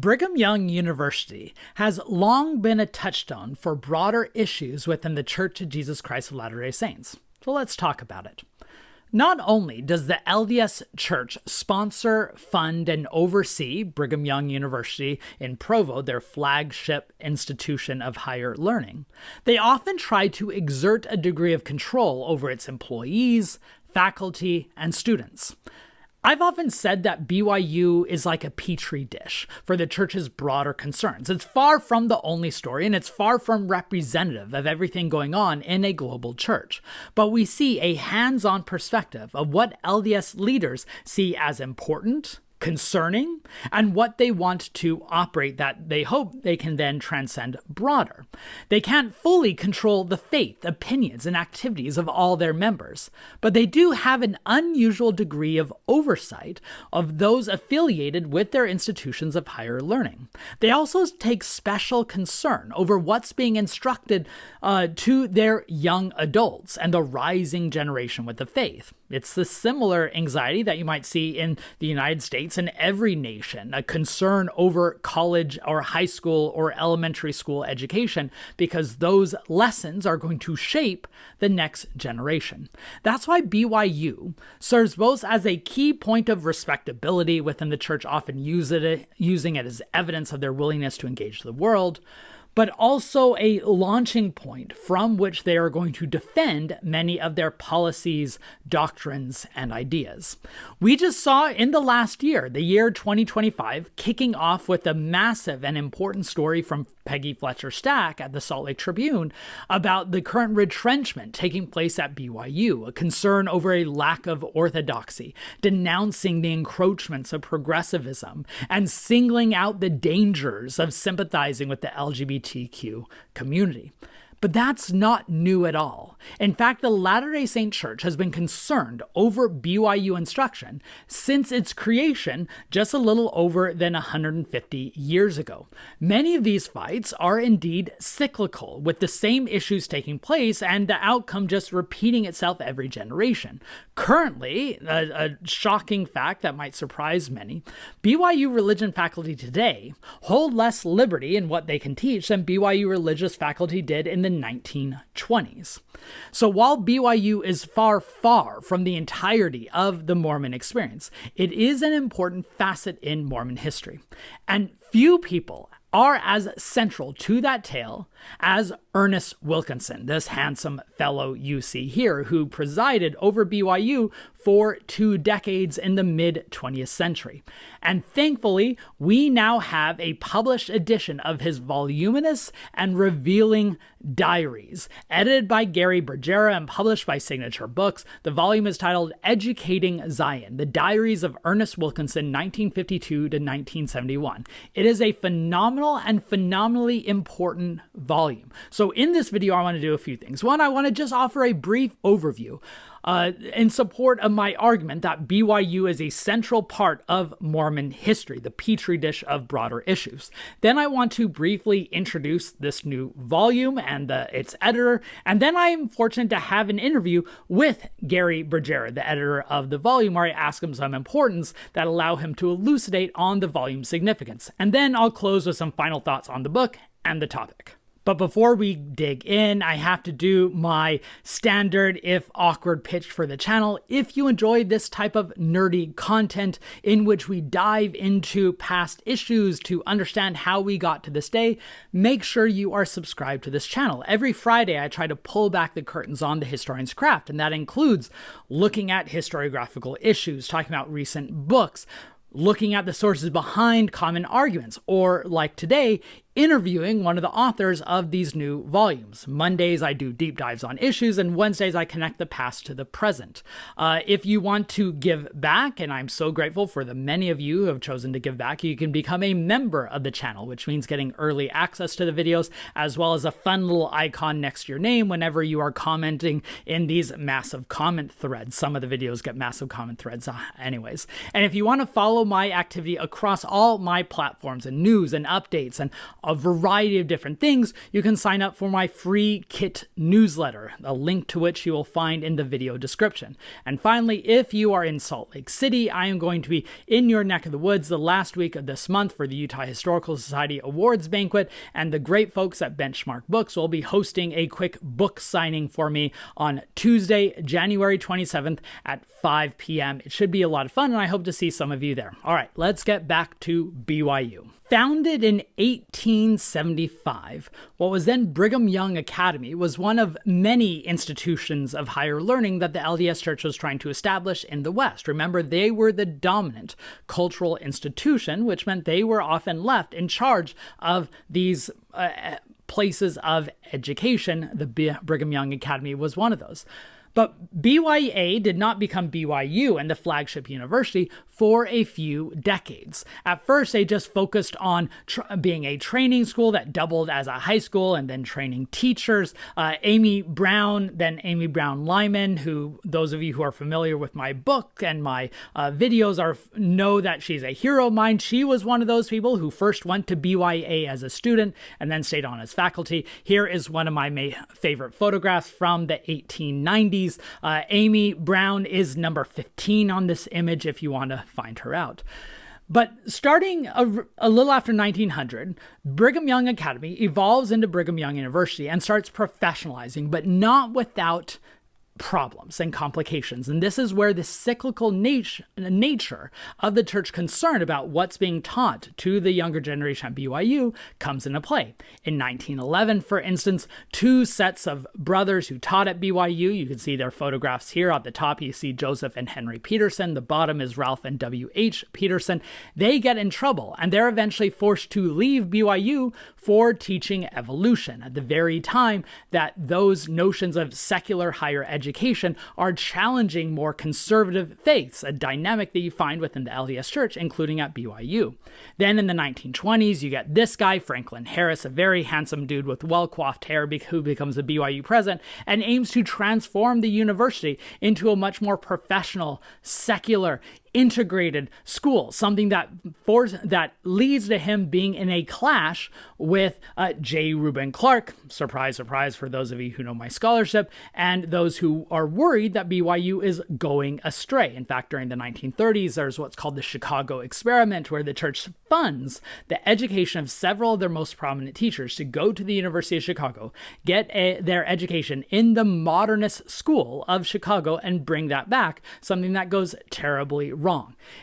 Brigham Young University has long been a touchstone for broader issues within the Church of Jesus Christ of Latter-day Saints. So let's talk about it. Not only does the LDS Church sponsor, fund, and oversee Brigham Young University in Provo, their flagship institution of higher learning, they often try to exert a degree of control over its employees, faculty, and students. I've often said that BYU is like a petri dish for the church's broader concerns. It's far from the only story, and it's far from representative of everything going on in a global church. But we see a hands-on perspective of what LDS leaders see as important, concerning, and what they want to operate that they hope they can then transcend broader. They can't fully control the faith, opinions, and activities of all their members, but they do have an unusual degree of oversight of those affiliated with their institutions of higher learning. They also take special concern over what's being instructed to their young adults and the rising generation with the faith. It's the similar anxiety that you might see in the United States and every nation, a concern over college or high school or elementary school education, because those lessons are going to shape the next generation. That's why BYU serves both as a key point of respectability within the church, often using it as evidence of their willingness to engage the world, but also a launching point from which they are going to defend many of their policies, doctrines, and ideas. We just saw in the last year, the year 2025, kicking off with a massive and important story from Peggy Fletcher Stack at the Salt Lake Tribune about the current retrenchment taking place at BYU, a concern over a lack of orthodoxy, denouncing the encroachments of progressivism, and singling out the dangers of sympathizing with the LGBTQ community. But that's not new at all. In fact, the Latter-day Saint Church has been concerned over BYU instruction since its creation just a little over than 150 years ago. Many of these fights are indeed cyclical, with the same issues taking place and the outcome just repeating itself every generation. Currently, a shocking fact that might surprise many, BYU religion faculty today hold less liberty in what they can teach than BYU religious faculty did in the 1920s. So while BYU is far from the entirety of the Mormon experience, it is an important facet in Mormon history. And few people are as central to that tale as Ernest Wilkinson, this handsome fellow you see here, who presided over BYU for 2 decades in the mid-20th century. And thankfully, we now have a published edition of his voluminous and revealing diaries, edited by Gary Bergera and published by Signature Books. The volume is titled Educating Zion, The Diaries of Ernest Wilkinson, 1952 to 1971. It is a phenomenal and phenomenally important volume. So in this video, I want to do a few things. One, I want to just offer a brief overview in support of my argument that BYU is a central part of Mormon history, the petri dish of broader issues. Then I want to briefly introduce this new volume and its editor, and then I am fortunate to have an interview with Gary Bergera, the editor of the volume, where I ask him some importance that allow him to elucidate on the volume's significance. And then I'll close with some final thoughts on the book and the topic. But before we dig in, I have to do my standard, if awkward, pitch for the channel. If you enjoy this type of nerdy content in which we dive into past issues to understand how we got to this day, make sure you are subscribed to this channel. Every Friday, I try to pull back the curtains on the historian's craft, and that includes looking at historiographical issues, talking about recent books, looking at the sources behind common arguments, or like today, interviewing one of the authors of these new volumes. Mondays, I do deep dives on issues, and Wednesdays, I connect the past to the present. If you want to give back, and I'm so grateful for the many of you who have chosen to give back, you can become a member of the channel, which means getting early access to the videos, as well as a fun little icon next to your name whenever you are commenting in these massive comment threads. Some of the videos get massive comment threads anyways. And if you want to follow my activity across all my platforms and news and updates and a variety of different things, you can sign up for my free kit newsletter, a link to which you will find in the video description. And finally, if you are in Salt Lake City, I am going to be in your neck of the woods the last week of this month for the Utah Historical Society Awards Banquet, and the great folks at Benchmark Books will be hosting a quick book signing for me on Tuesday, January 27th at 5 p.m. It should be a lot of fun, and I hope to see some of you there. All right, let's get back to BYU. Founded in 1875, what was then Brigham Young Academy was one of many institutions of higher learning that the LDS Church was trying to establish in the West. Remember, they were the dominant cultural institution, which meant they were often left in charge of these places of education. The Brigham Young Academy was one of those. But BYA did not become BYU and the flagship university for a few decades. At first, they just focused on being a training school that doubled as a high school and then training teachers. Amy Brown Lyman, who those of you who are familiar with my book and my videos know that she's a hero of mine. She was one of those people who first went to BYA as a student and then stayed on as faculty. Here is one of my favorite photographs from the 1890s. Amy Brown is number 15 on this image if you want to find her out. But starting a little after 1900, Brigham Young Academy evolves into Brigham Young University and starts professionalizing, but not without problems and complications. And this is where the cyclical nature of the church concern about what's being taught to the younger generation at BYU comes into play. In 1911, for instance, two sets of brothers who taught at BYU, you can see their photographs here. At the top, you see Joseph and Henry Peterson. The bottom is Ralph and W.H. Peterson. They get in trouble, and they're eventually forced to leave BYU for teaching evolution at the very time that those notions of secular higher education are challenging more conservative faiths, a dynamic that you find within the LDS Church, including at BYU. Then in the 1920s, you get this guy, Franklin Harris, a very handsome dude with well-coiffed hair who becomes a BYU president and aims to transform the university into a much more professional, secular, integrated school, something that leads to him being in a clash with J. Reuben Clark, surprise, surprise for those of you who know my scholarship, and those who are worried that BYU is going astray. In fact, during the 1930s, there's what's called the Chicago Experiment, where the church funds the education of several of their most prominent teachers to go to the University of Chicago, get their education in the modernist school of Chicago, and bring that back, something that goes terribly wrong.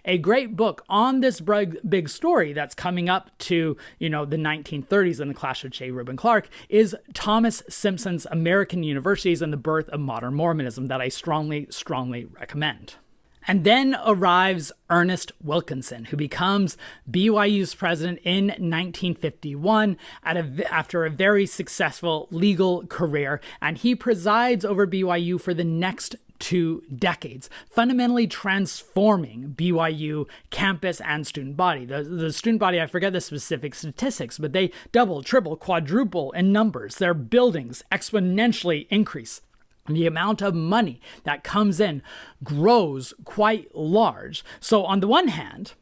A great book on this big story that's coming up to, the 1930s and the clash with J. Reuben Clark is Thomas Simpson's American Universities and the Birth of Modern Mormonism that I strongly, strongly recommend. And then arrives Ernest Wilkinson, who becomes BYU's president in 1951 after a very successful legal career, and he presides over BYU for the next 2 decades, fundamentally transforming BYU campus and student body. The student body, I forget the specific statistics, but they double, triple, quadruple in numbers. Their buildings exponentially increase. The amount of money that comes in grows quite large. So on the one hand,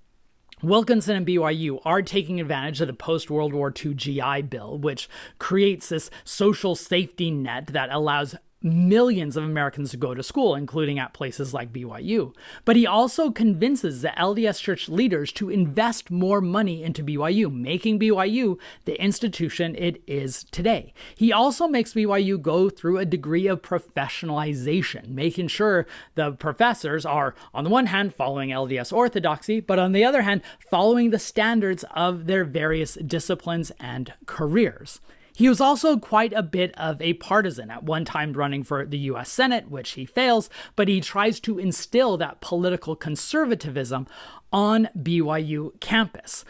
Wilkinson and BYU are taking advantage of the post-World War II GI Bill, which creates this social safety net that allows millions of Americans to go to school, including at places like BYU. But he also convinces the LDS Church leaders to invest more money into BYU, making BYU the institution it is today. He also makes BYU go through a degree of professionalization, making sure the professors are, on the one hand, following LDS orthodoxy, but on the other hand, following the standards of their various disciplines and careers. He was also quite a bit of a partisan, at one time running for the U.S. Senate, which he fails, but he tries to instill that political conservatism on BYU campus.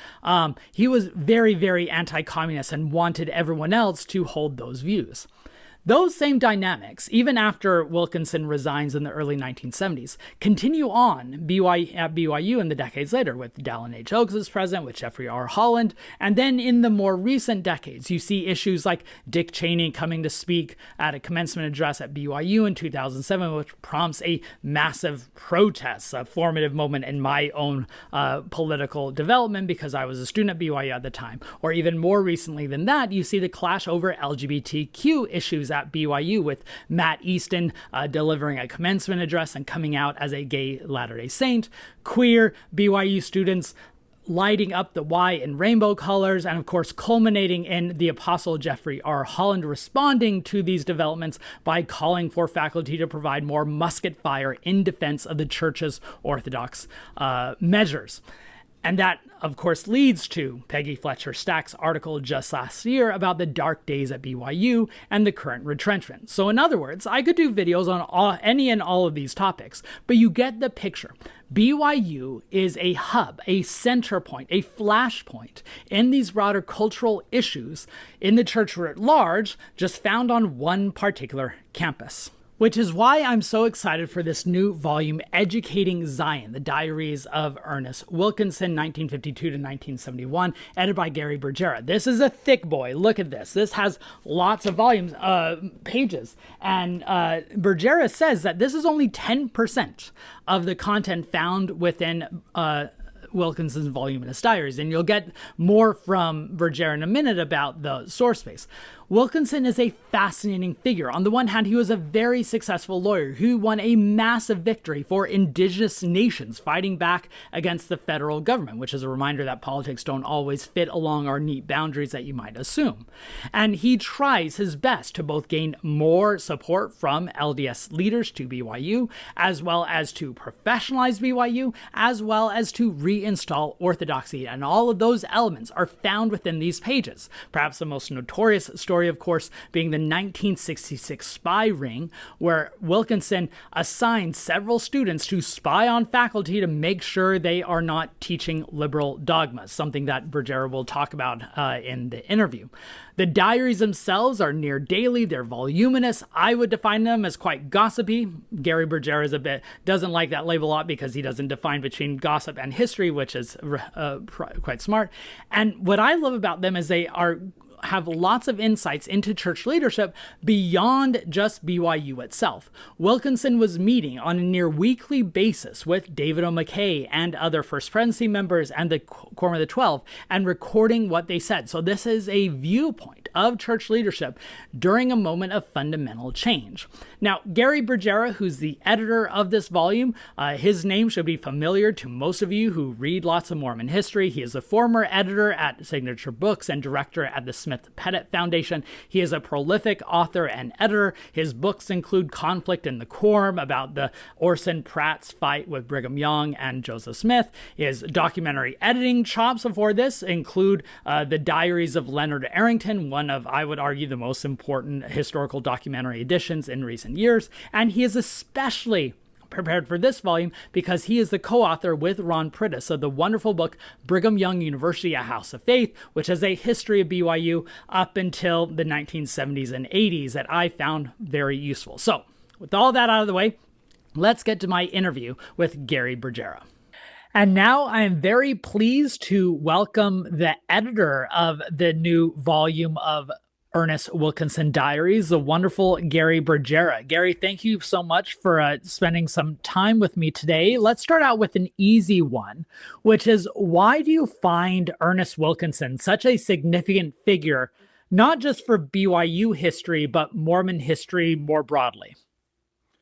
He was very, very anti-communist and wanted everyone else to hold those views. Those same dynamics, even after Wilkinson resigns in the early 1970s, continue on at BYU in the decades later, with Dallin H. Oaks as president, with Jeffrey R. Holland, and then in the more recent decades, you see issues like Dick Cheney coming to speak at a commencement address at BYU in 2007, which prompts a massive protest, a formative moment in my own political development because I was a student at BYU at the time. Or even more recently than that, you see the clash over LGBTQ issues at BYU, with Matt Easton delivering a commencement address and coming out as a gay Latter-day Saint, queer BYU students lighting up the Y in rainbow colors, and of course culminating in the Apostle Jeffrey R. Holland responding to these developments by calling for faculty to provide more musket fire in defense of the church's orthodox measures. And that, of course, leads to Peggy Fletcher Stack's article just last year about the dark days at BYU and the current retrenchment. So in other words, I could do videos on any and all of these topics, but you get the picture. BYU is a hub, a center point, a flashpoint in these broader cultural issues in the church writ large, just found on one particular campus. Which is why I'm so excited for this new volume, Educating Zion, the Diaries of Ernest Wilkinson, 1952 to 1971, edited by Gary Bergera. This is a thick boy. Look at this. This has lots of volumes, pages. And Bergera says that this is only 10% of the content found within Wilkinson's voluminous diaries. And you'll get more from Bergera in a minute about the source space. Wilkinson is a fascinating figure. On the one hand, he was a very successful lawyer who won a massive victory for indigenous nations fighting back against the federal government, which is a reminder that politics don't always fit along our neat boundaries that you might assume. And he tries his best to both gain more support from LDS leaders to BYU, as well as to professionalize BYU, as well as to reinstall orthodoxy. And all of those elements are found within these pages. Perhaps the most notorious story, of course, being the 1966 spy ring, where Wilkinson assigned several students to spy on faculty to make sure they are not teaching liberal dogmas, something that Bergera will talk about in the interview. The diaries themselves are near daily, they're voluminous. I would define them as quite gossipy. Gary Bergera doesn't like that label a lot because he doesn't define between gossip and history, which is quite smart. And what I love about them is they have lots of insights into church leadership beyond just BYU itself. Wilkinson was meeting on a near weekly basis with David O. McKay and other First Presidency members and the Quorum of the 12 and recording what they said. So this is a viewpoint of church leadership during a moment of fundamental change. Now, Gary Bergera, who's the editor of this volume, his name should be familiar to most of you who read lots of Mormon history. He is a former editor at Signature Books and director at the Smith Pettit Foundation. He is a prolific author and editor. His books include Conflict in the Quorum, about the Orson Pratt's fight with Brigham Young and Joseph Smith. His documentary editing chops before this include the Diaries of Leonard Arrington, one of, I would argue, the most important historical documentary editions in recent years. And he is especially prepared for this volume because he is the co-author with Ron Prittis of the wonderful book Brigham Young University, A House of Faith, which has a history of BYU up until the 1970s and 80s that I found very useful. So with all that out of the way, let's get to my interview with Gary Bergera. And now I am very pleased to welcome the editor of the new volume of Ernest Wilkinson Diaries, the wonderful Gary Bergera. Gary, thank you so much for spending some time with me today. Let's start out with an easy one, which is, why do you find Ernest Wilkinson such a significant figure, not just for BYU history, but Mormon history more broadly?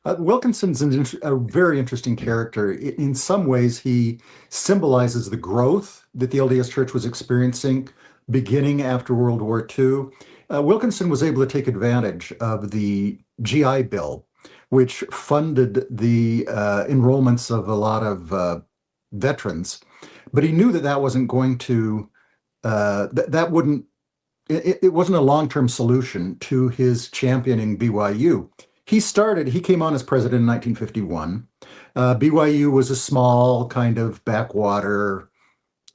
Wilkinson's a very interesting character. In some ways, he symbolizes the growth that the LDS Church was experiencing beginning after World War II. Wilkinson was able to take advantage of the GI Bill, which funded the enrollments of a lot of veterans. But he knew that that wasn't going to, it wasn't a long-term solution to his championing BYU. He came on as president in 1951. BYU was a small kind of backwater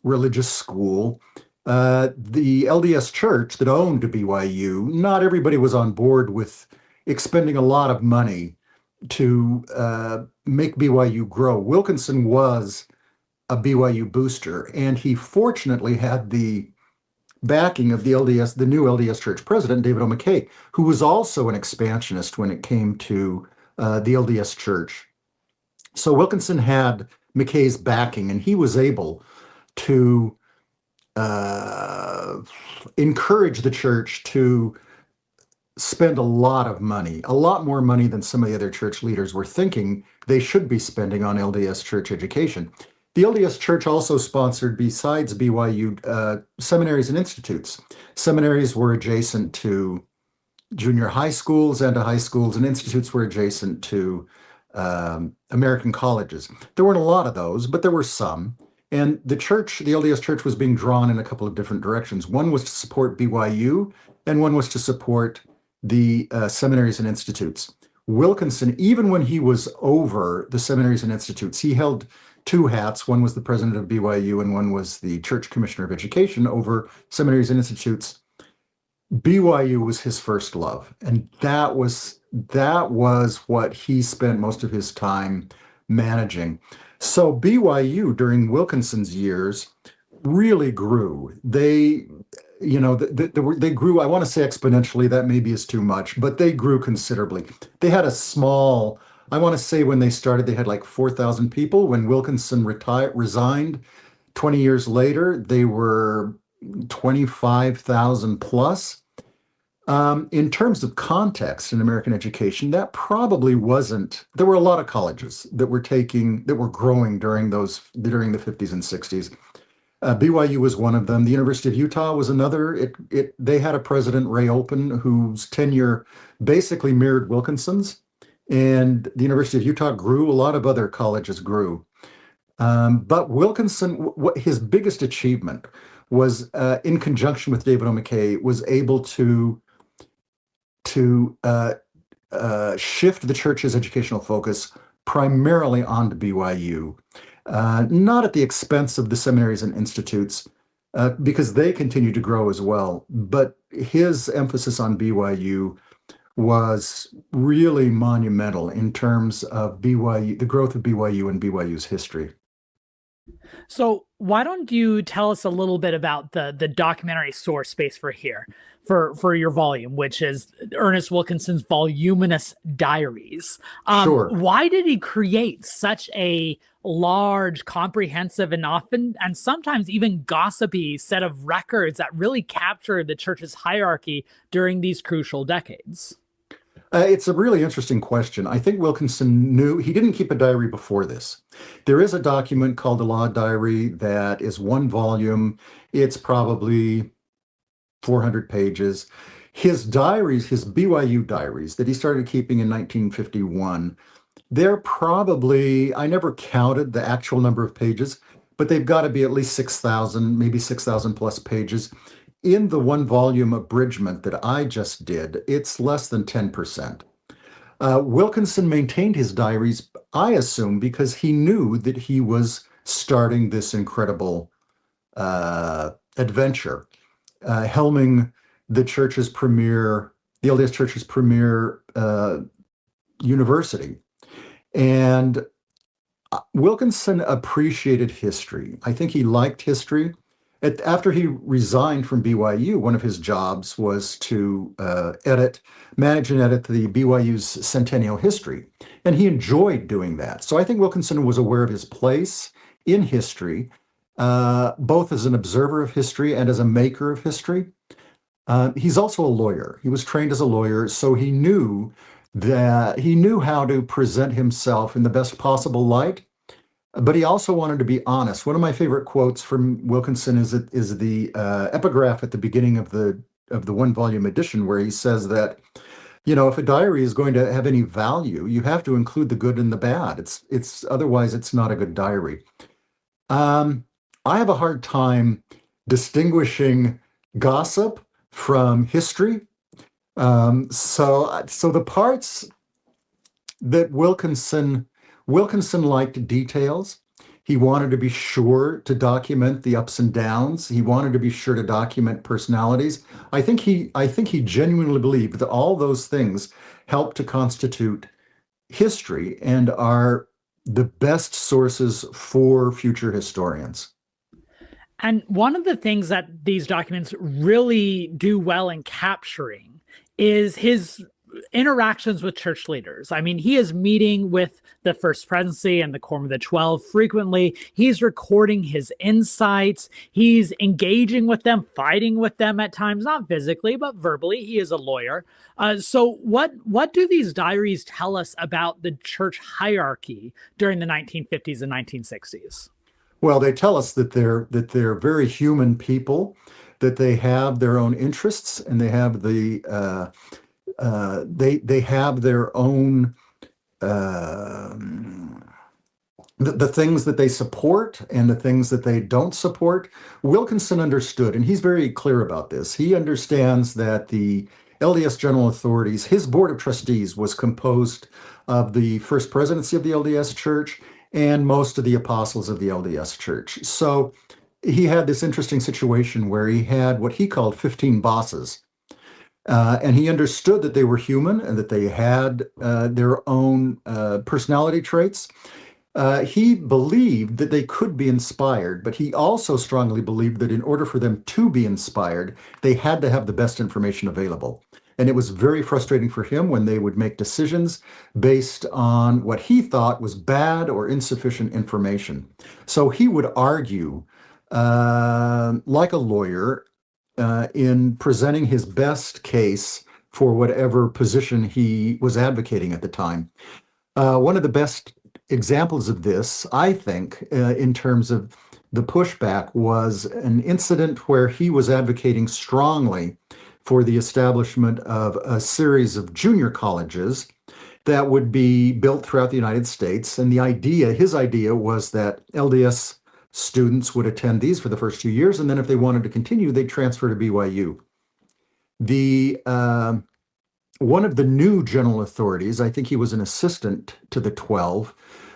religious school. The LDS Church that owned BYU, not everybody was on board with expending a lot of money to make BYU grow. Wilkinson was a BYU booster, and he fortunately had the backing of the LDS, the new LDS Church president, David O. McKay, who was also an expansionist when it came to the LDS Church. So Wilkinson had McKay's backing, and he was able to encourage the church to spend a lot of money, a lot more money than some of the other church leaders were thinking they should be spending on LDS church education. The LDS Church also sponsored, besides BYU, seminaries and institutes. Seminaries were adjacent to junior high schools and to high schools, and institutes were adjacent to American colleges. There weren't a lot of those, but there were some. And the church, the LDS Church, was being drawn in a couple of different directions. One was to support BYU, and one was to support the seminaries and institutes. Wilkinson, even when he was over the seminaries and institutes, he held two hats. One was the president of BYU, and one was the church commissioner of education over seminaries and institutes. BYU was his first love, and that was what he spent most of his time managing. So BYU during Wilkinson's years really grew. They grew, I want to say exponentially, that maybe is too much, but they grew considerably. They had a small, I want to say when they started, they had like 4,000 people. When Wilkinson resigned 20 years later, they were 25,000 plus. In terms of context in American education, that probably wasn't, there were a lot of colleges that were growing during the 50s and 60s. BYU was one of them. The University of Utah was another. They had a president, Ray Olpen, whose tenure basically mirrored Wilkinson's. And the University of Utah grew. A lot of other colleges grew. But Wilkinson, his biggest achievement was, in conjunction with David O. McKay, was able to shift the church's educational focus primarily onto BYU. Not at the expense of the seminaries and institutes, because they continue to grow as well. But his emphasis on BYU was really monumental in terms of BYU, the growth of BYU and BYU's history. So why don't you tell us a little bit about the documentary source space for your volume, which is Ernest Wilkinson's voluminous diaries. Sure. Why did he create such a large, comprehensive, and often and sometimes even gossipy set of records that really captured the church's hierarchy during these crucial decades? It's a really interesting question. I think Wilkinson knew he didn't keep a diary before this. There is a document called the Law Diary that is one volume. It's probably 400 pages. His diaries, his BYU diaries that he started keeping in 1951, they're probably, I never counted the actual number of pages, but they've got to be at least 6,000, maybe 6,000 plus pages. In the one volume abridgment that I just did, it's less than 10%. Wilkinson maintained his diaries, I assume, because he knew that he was starting this incredible adventure, helming the LDS Church's premier university. And Wilkinson appreciated history. I think he liked history. After he resigned from BYU, one of his jobs was to manage and edit the BYU's centennial history. And he enjoyed doing that. So I think Wilkinson was aware of his place in history, both as an observer of history and as a maker of history. He's also a lawyer. He was trained as a lawyer, so he knew how to present himself in the best possible light. But he also wanted to be honest. One of my favorite quotes from Wilkinson is the epigraph at the beginning of the one volume edition, where he says that, if a diary is going to have any value, you have to include the good and the bad. It's otherwise it's not a good diary. I have a hard time distinguishing gossip from history. So the parts that Wilkinson liked details. He wanted to be sure to document the ups and downs. He wanted to be sure to document personalities. I think he genuinely believed that all those things help to constitute history and are the best sources for future historians. And one of the things that these documents really do well in capturing is his interactions with church leaders. I mean, he is meeting with the First Presidency and the Quorum of the 12 frequently. He's recording his insights. He's engaging with them, fighting with them at times, not physically, but verbally. He is a lawyer. So what do these diaries tell us about the church hierarchy during the 1950s and 1960s? Well, they tell us that they're very human people, that they have their own interests, and they have they have their own uh, the things that they support and the things that they don't support. Wilkinson understood, and he's very clear about this. He understands that the LDS General Authorities, his board of trustees, was composed of the First Presidency of the LDS Church and most of the apostles of the LDS Church. So he had this interesting situation where he had what he called 15 bosses. And he understood that they were human and that they had their own personality traits. He believed that they could be inspired, but he also strongly believed that in order for them to be inspired, they had to have the best information available. And it was very frustrating for him when they would make decisions based on what he thought was bad or insufficient information. So he would argue, like a lawyer, in presenting his best case for whatever position he was advocating at the time. One of the best examples of this, I think, in terms of the pushback, was an incident where he was advocating strongly for the establishment of a series of junior colleges that would be built throughout the United States. And his idea was that LDS students would attend these for the first 2 years, and then if they wanted to continue, they'd transfer to BYU. The One of the new general authorities, I think he was an assistant to the 12,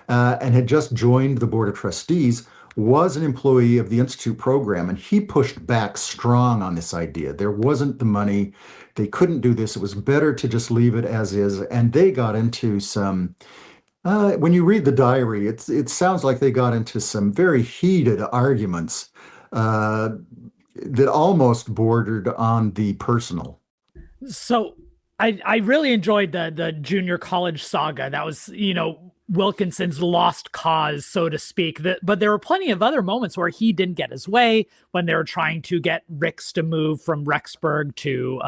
and had just joined the board of trustees, was an employee of the Institute program, and he pushed back strong on this idea. There wasn't the money. They couldn't do this. It was better to just leave it as is. And they got into some, when you read the diary, it sounds like they got into some very heated arguments that almost bordered on the personal. So I really enjoyed the junior college saga. That was, Wilkinson's lost cause, so to speak. But there were plenty of other moments where he didn't get his way, when they were trying to get Ricks to move from Rexburg to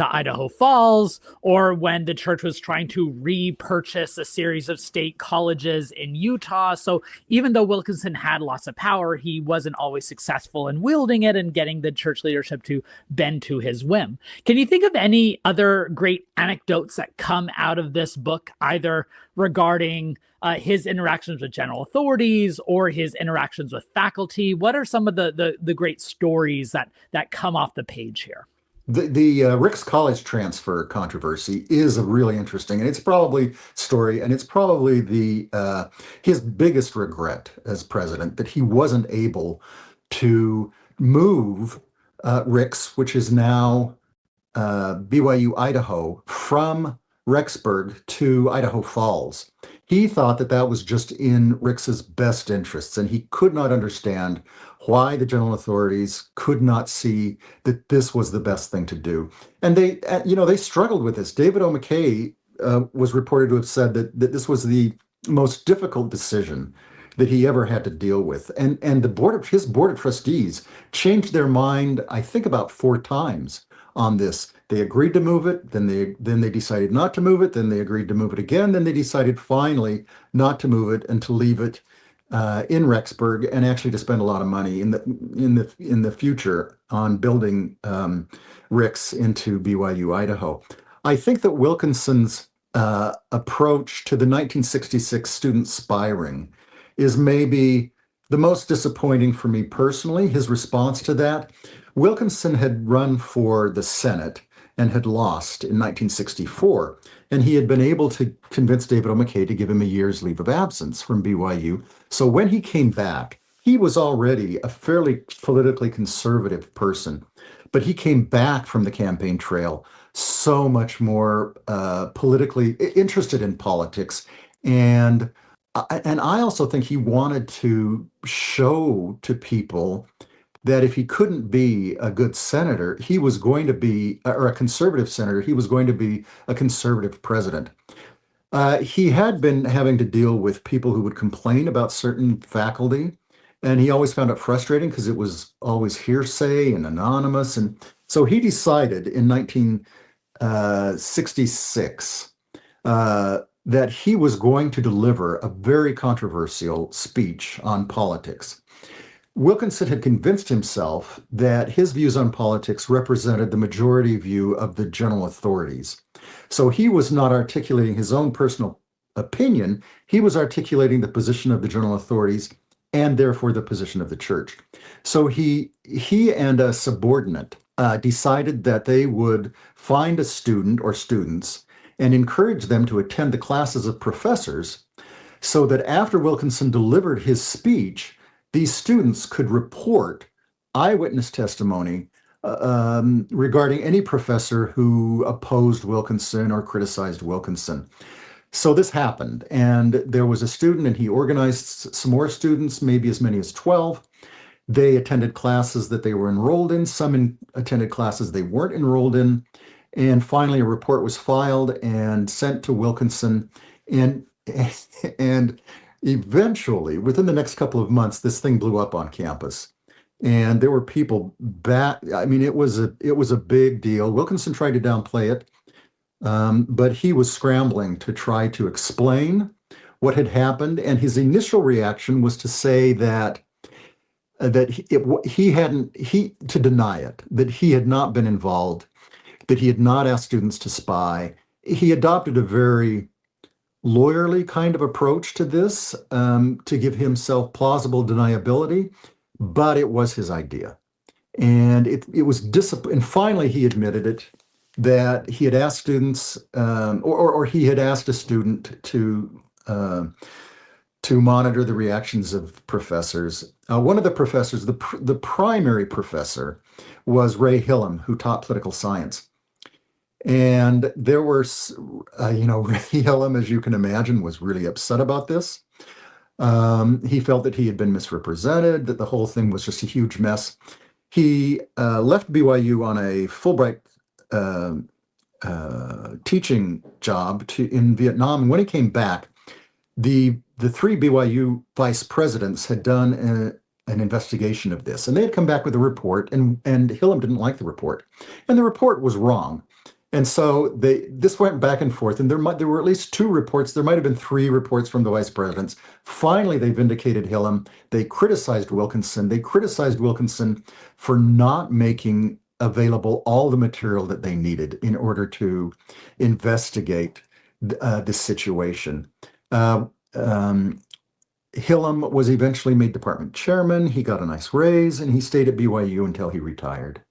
Idaho Falls, or when the church was trying to repurchase a series of state colleges in Utah. So even though Wilkinson had lots of power, he wasn't always successful in wielding it and getting the church leadership to bend to his whim. Can you think of any other great anecdotes that come out of this book, either regarding his interactions with general authorities or his interactions with faculty? What are some of the great stories that come off the page here? The Ricks College transfer controversy is a really interesting, and it's probably the his biggest regret as president, that he wasn't able to move Ricks, which is now BYU Idaho, from Rexburg to Idaho Falls. He thought that that was just in Ricks's best interests, and he could not understand why the general authorities could not see that this was the best thing to do. And they struggled with this. David O. McKay was reported to have said that this was the most difficult decision that he ever had to deal with. And his board of trustees changed their mind, I think, about 4 times on this. They agreed to move it, then they decided not to move it, then they agreed to move it again, then they decided finally not to move it and to leave it in Rexburg, and actually to spend a lot of money in the future on building Ricks into BYU Idaho. I think that Wilkinson's approach to the 1966 student spy ring is maybe the most disappointing for me personally. His response to that: Wilkinson had run for the Senate and had lost in 1964. And he had been able to convince David O. McKay to give him a year's leave of absence from BYU. So when he came back, he was already a fairly politically conservative person, but he came back from the campaign trail so much more politically interested in politics. And I also think he wanted to show to people that if he couldn't be a good senator, he was going to be, or a conservative senator, he was going to be a conservative president. He had been having to deal with people who would complain about certain faculty, and he always found it frustrating because it was always hearsay and anonymous. And so he decided in 1966 that he was going to deliver a very controversial speech on politics. Wilkinson had convinced himself that his views on politics represented the majority view of the general authorities. So he was not articulating his own personal opinion, he was articulating the position of the general authorities and therefore the position of the church. So he and a subordinate decided that they would find a student or students and encourage them to attend the classes of professors so that after Wilkinson delivered his speech, these students could report eyewitness testimony regarding any professor who opposed Wilkinson or criticized Wilkinson. So this happened, and there was a student, and he organized some more students, maybe as many as 12. They attended classes that they were enrolled in. Some attended classes they weren't enrolled in. And finally, a report was filed and sent to Wilkinson. And eventually, within the next couple of months, this thing blew up on campus. And there were people back. I mean, it was a big deal. Wilkinson tried to downplay it, but he was scrambling to try to explain what had happened. And his initial reaction was to say that he hadn't to deny it, that he had not been involved, that he had not asked students to spy. He adopted a very lawyerly kind of approach to this to give himself plausible deniability, but it was his idea. And it was and finally he admitted it, that he had asked students, or he had asked a student to monitor the reactions of professors. One of the professors, the primary professor, was Ray Hillam, who taught political science. And there were, Ray Hillam, as you can imagine, was really upset about this. He felt that he had been misrepresented, that the whole thing was just a huge mess. He left BYU on a Fulbright teaching job in Vietnam. And when he came back, the three BYU vice presidents had done an investigation of this, and they had come back with a report, and Hillam didn't like the report, and the report was wrong. And so this went back and forth, and there were at least two reports. There might have been three reports from the vice presidents. Finally, they vindicated Hillam. They criticized Wilkinson. They criticized Wilkinson for not making available all the material that they needed in order to investigate this situation. Hillam was eventually made department chairman. He got a nice raise, and he stayed at BYU until he retired.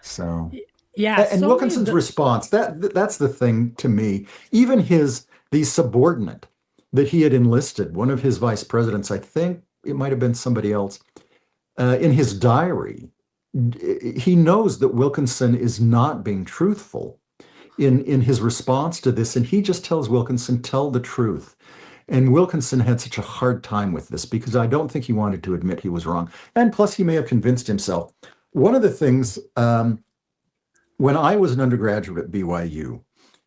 So, yeah. and Wilkinson's response, that's the thing to me. Even the subordinate that he had enlisted, one of his vice presidents, I think it might have been somebody else, in his diary, he knows that Wilkinson is not being truthful in his response to this, and he just tells Wilkinson, tell the truth. And Wilkinson had such a hard time with this because I don't think he wanted to admit he was wrong. And plus, he may have convinced himself. One of the things, when I was an undergraduate at BYU,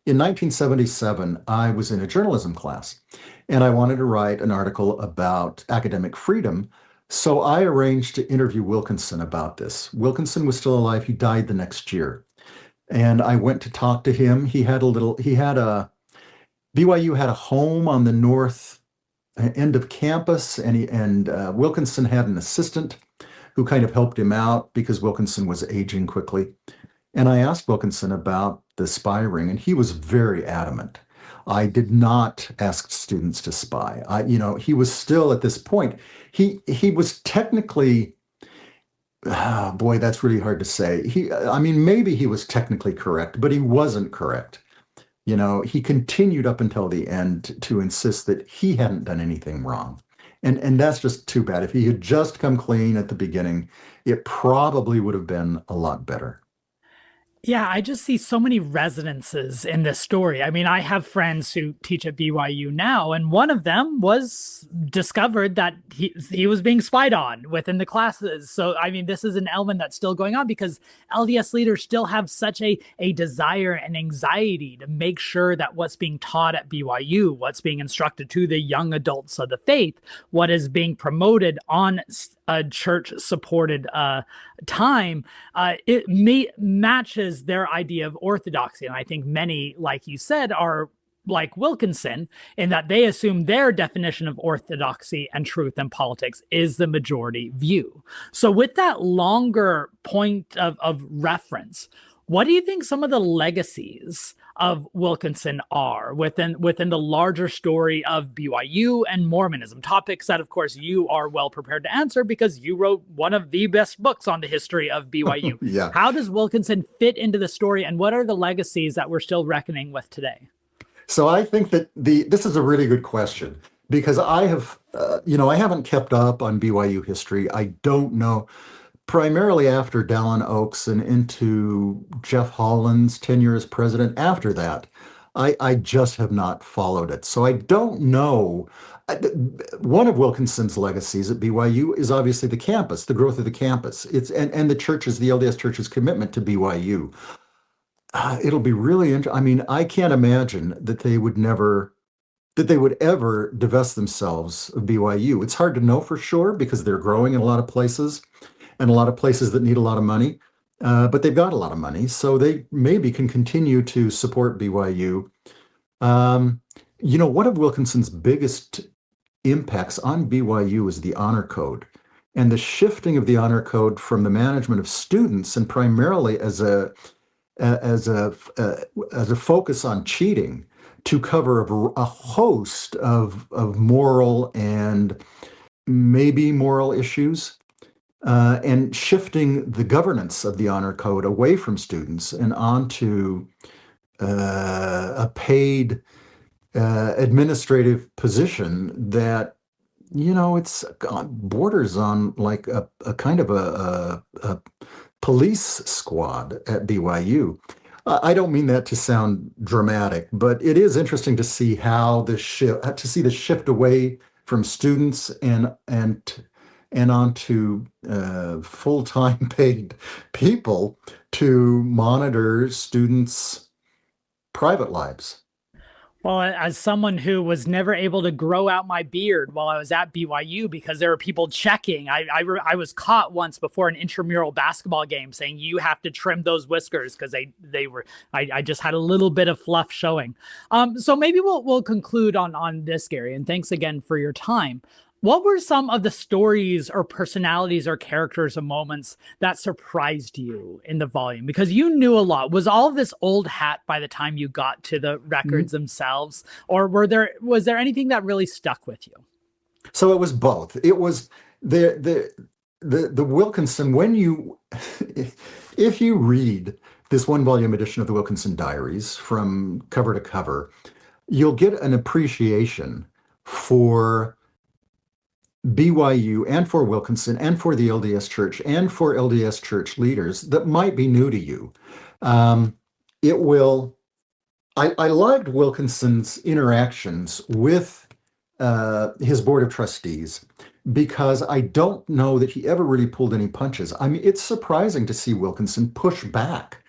in 1977, I was in a journalism class, and I wanted to write an article about academic freedom. So I arranged to interview Wilkinson about this. Wilkinson was still alive. He died the next year. And I went to talk to him. BYU had a home on the north end of campus, and Wilkinson had an assistant who kind of helped him out because Wilkinson was aging quickly. And I asked Wilkinson about the spy ring, and he was very adamant. I did not ask students to spy. He was still at this point. He was technically Boy, that's really hard to say. I mean, maybe he was technically correct, but he wasn't correct. He continued up until the end to insist that he hadn't done anything wrong. And that's just too bad. If he had just come clean at the beginning, it probably would have been a lot better. Yeah, I just see so many resonances in this story. I mean, I have friends who teach at BYU now, and one of them was discovered that he was being spied on within the classes. So, I mean, this is an element that's still going on because LDS leaders still have such a desire and anxiety to make sure that what's being taught at BYU, what's being instructed to the young adults of the faith, what is being promoted on a church supported time, matches their idea of orthodoxy. And I think many, like you said, are like Wilkinson in that they assume their definition of orthodoxy and truth in politics is the majority view. So with that longer point of reference, what do you think some of the legacies of Wilkinson are within the larger story of BYU and Mormonism? Topics that, of course, you are well prepared to answer because you wrote one of the best books on the history of BYU. Yeah. How does Wilkinson fit into the story, and what are the legacies that we're still reckoning with today? So I think that this is a really good question because I haven't kept up on BYU history. I don't know. Primarily after Dallin Oaks and into Jeff Holland's tenure as president. After that, I just have not followed it. So I don't know. One of Wilkinson's legacies at BYU is obviously the campus, the growth of the campus. And the LDS Church's commitment to BYU. It'll be really interesting. I mean, I can't imagine that they would ever divest themselves of BYU. It's hard to know for sure because they're growing in a lot of places and a lot of places that need a lot of money. But they've got a lot of money, so they maybe can continue to support BYU. One of Wilkinson's biggest impacts on BYU is the honor code and the shifting of the honor code from the management of students and primarily as a focus on cheating to cover a host of moral and maybe moral issues. And shifting the governance of the honor code away from students and onto a paid administrative position that, it's borders on like a kind of a police squad at BYU. I don't mean that to sound dramatic, but it is interesting to see the shift away from students and onto full-time paid people to monitor students' private lives. Well, as someone who was never able to grow out my beard while I was at BYU because there were people checking, I was caught once before an intramural basketball game saying you have to trim those whiskers because I just had a little bit of fluff showing. So maybe we'll conclude on this, Gary, and thanks again for your time. What were some of the stories or personalities or characters or moments that surprised you in the volume? Because you knew a lot. Was all of this old hat by the time you got to the records themselves? Or was there anything that really stuck with you? So it was both. It was the Wilkinson, if you read this one volume edition of the Wilkinson Diaries from cover to cover, you'll get an appreciation for BYU and for Wilkinson and for the LDS Church and for LDS Church leaders that might be new to you. It will. I liked Wilkinson's interactions with his board of trustees because I don't know that he ever really pulled any punches. I mean, it's surprising to see Wilkinson push back.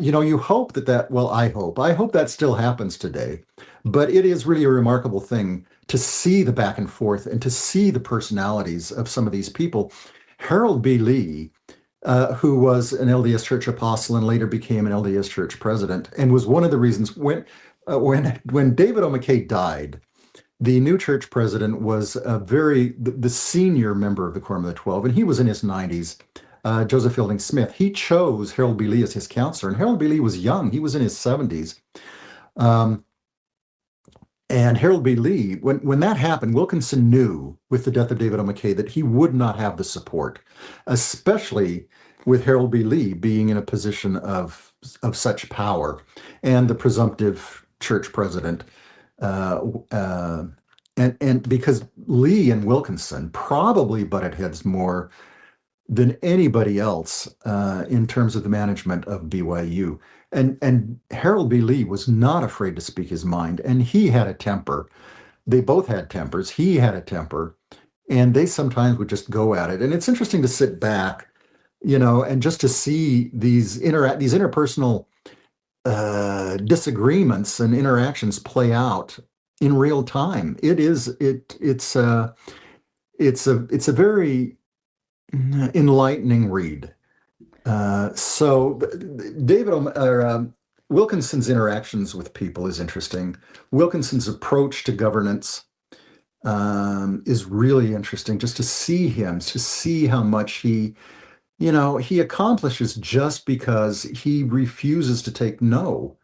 You hope I hope that still happens today, but it is really a remarkable thing to see the back and forth and to see the personalities of some of these people. Harold B. Lee, who was an LDS Church apostle and later became an LDS Church president, and was one of the reasons when David O. McKay died, the new church president was the senior member of the Quorum of the 12, and he was in his 90s. Joseph Fielding Smith. He chose Harold B. Lee as his counselor, and Harold B. Lee was young. He was in his 70s. And Harold B. Lee, when that happened, Wilkinson knew with the death of David O. McKay that he would not have the support, especially with Harold B. Lee being in a position of such power and the presumptive church president. Uh, uh, and because Lee and Wilkinson probably butted heads more than anybody else in terms of the management of BYU. And Harold B. Lee was not afraid to speak his mind, and he had a temper. They both had tempers. He had a temper, and they sometimes would just go at it. And it's interesting to sit back, and just to see these interpersonal disagreements and interactions play out in real time. It's a very enlightening read. So Wilkinson's interactions with people is interesting. Wilkinson's approach to governance is really interesting. Just to see how much he accomplishes just because he refuses to take no.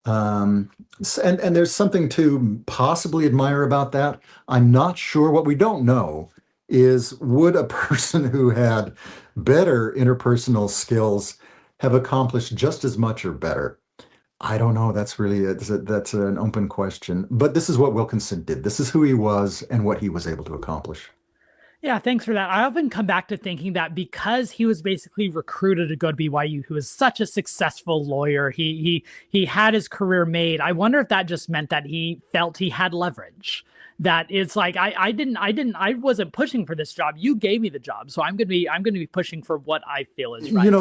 And there's something to possibly admire about that. I'm not sure. What we don't know is, would a person who had better interpersonal skills have accomplished just as much or better? I don't know. That's an open question. But this is what Wilkinson did. This is who he was and what he was able to accomplish. Yeah, thanks for that. I often come back to thinking that because he was basically recruited to go to BYU, he was such a successful lawyer. He had his career made. I wonder if that just meant that he felt he had leverage. That it's like I wasn't pushing for this job. You gave me the job, so I'm gonna be pushing for what I feel is right.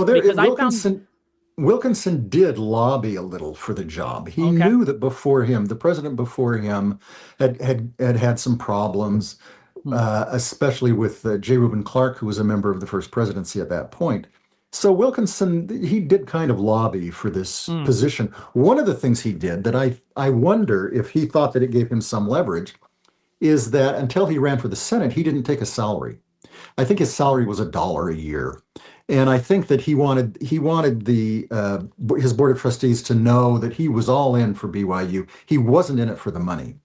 Wilkinson did lobby a little for the job. He knew that before him, the president before him had some problems. Especially with J. Reuben Clark, who was a member of the first presidency at that point. So Wilkinson, he did kind of lobby for this position. One of the things he did that I wonder if he thought that it gave him some leverage is that until he ran for the Senate, he didn't take a salary. I think his salary was $1 a year. And I think that he wanted his board of trustees to know that he was all in for BYU. He wasn't in it for the money.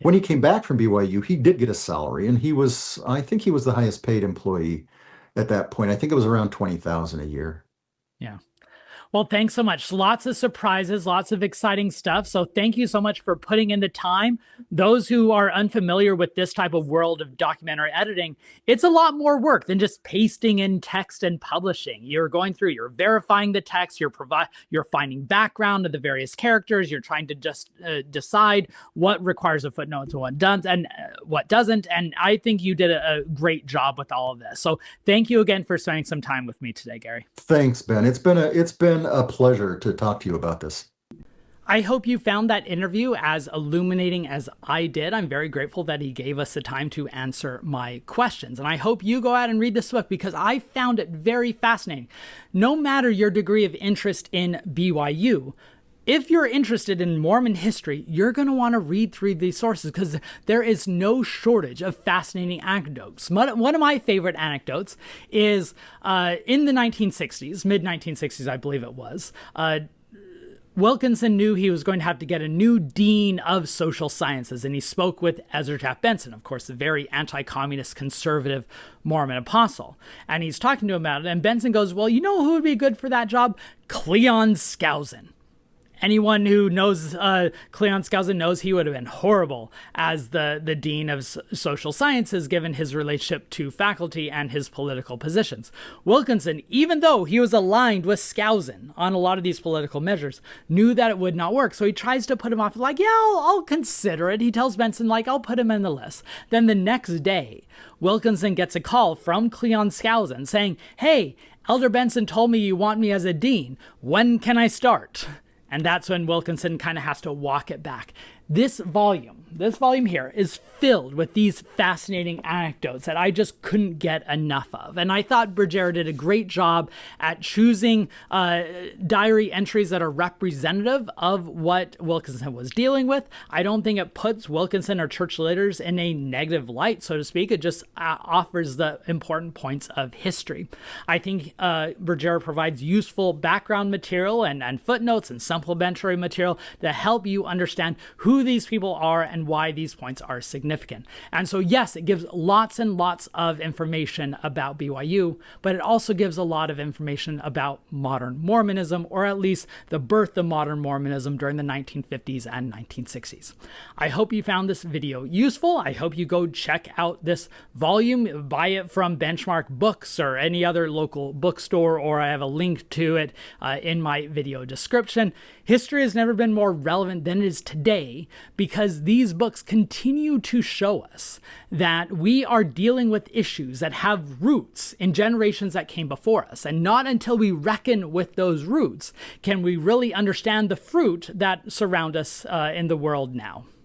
When he came back from BYU, he did get a salary, and I think he was the highest paid employee at that point. I think it was around $20,000 a year. Yeah. Well, thanks so much. Lots of surprises, lots of exciting stuff. So thank you so much for putting in the time. Those who are unfamiliar with this type of world of documentary editing, it's a lot more work than just pasting in text and publishing. You're verifying the text, you're finding background of the various characters, you're trying to just decide what requires a footnote and what does and what doesn't. And I think you did a great job with all of this. So thank you again for spending some time with me today, Gary. Thanks, Ben. It's been a pleasure to talk to you about this. I hope you found that interview as illuminating as I did. I'm very grateful that he gave us the time to answer my questions. And I hope you go out and read this book because I found it very fascinating. No matter your degree of interest in BYU, if you're interested in Mormon history, you're going to want to read through these sources because there is no shortage of fascinating anecdotes. One of my favorite anecdotes is in the 1960s, mid-1960s, I believe it was, Wilkinson knew he was going to have to get a new dean of social sciences, and he spoke with Ezra Taft Benson, of course, the very anti-communist conservative Mormon apostle. And he's talking to him about it, and Benson goes, well, you know who would be good for that job? Cleon Skousen. Anyone who knows Cleon Skousen knows he would have been horrible as the dean of social sciences, given his relationship to faculty and his political positions. Wilkinson, even though he was aligned with Skousen on a lot of these political measures, knew that it would not work. So he tries to put him off, like, yeah, I'll consider it. He tells Benson, like, I'll put him in the list. Then the next day, Wilkinson gets a call from Cleon Skousen saying, hey, Elder Benson told me you want me as a dean. When can I start? And that's when Wilkinson kind of has to walk it back. This volume here is filled with these fascinating anecdotes that I just couldn't get enough of. And I thought Bergera did a great job at choosing diary entries that are representative of what Wilkinson was dealing with. I don't think it puts Wilkinson or church leaders in a negative light, so to speak. It just offers the important points of history. I think Bergera provides useful background material and footnotes and supplementary material to help you understand who who these people are and why these points are significant. And so, yes, it gives lots and lots of information about BYU, but it also gives a lot of information about modern Mormonism, or at least the birth of modern Mormonism during the 1950s and 1960s. I hope you found this video useful. I hope you go check out this volume, buy it from Benchmark Books or any other local bookstore, or I have a link to it in my video description. History has never been more relevant than it is today, because these books continue to show us that we are dealing with issues that have roots in generations that came before us. And not until we reckon with those roots can we really understand the fruit that surround us in the world now.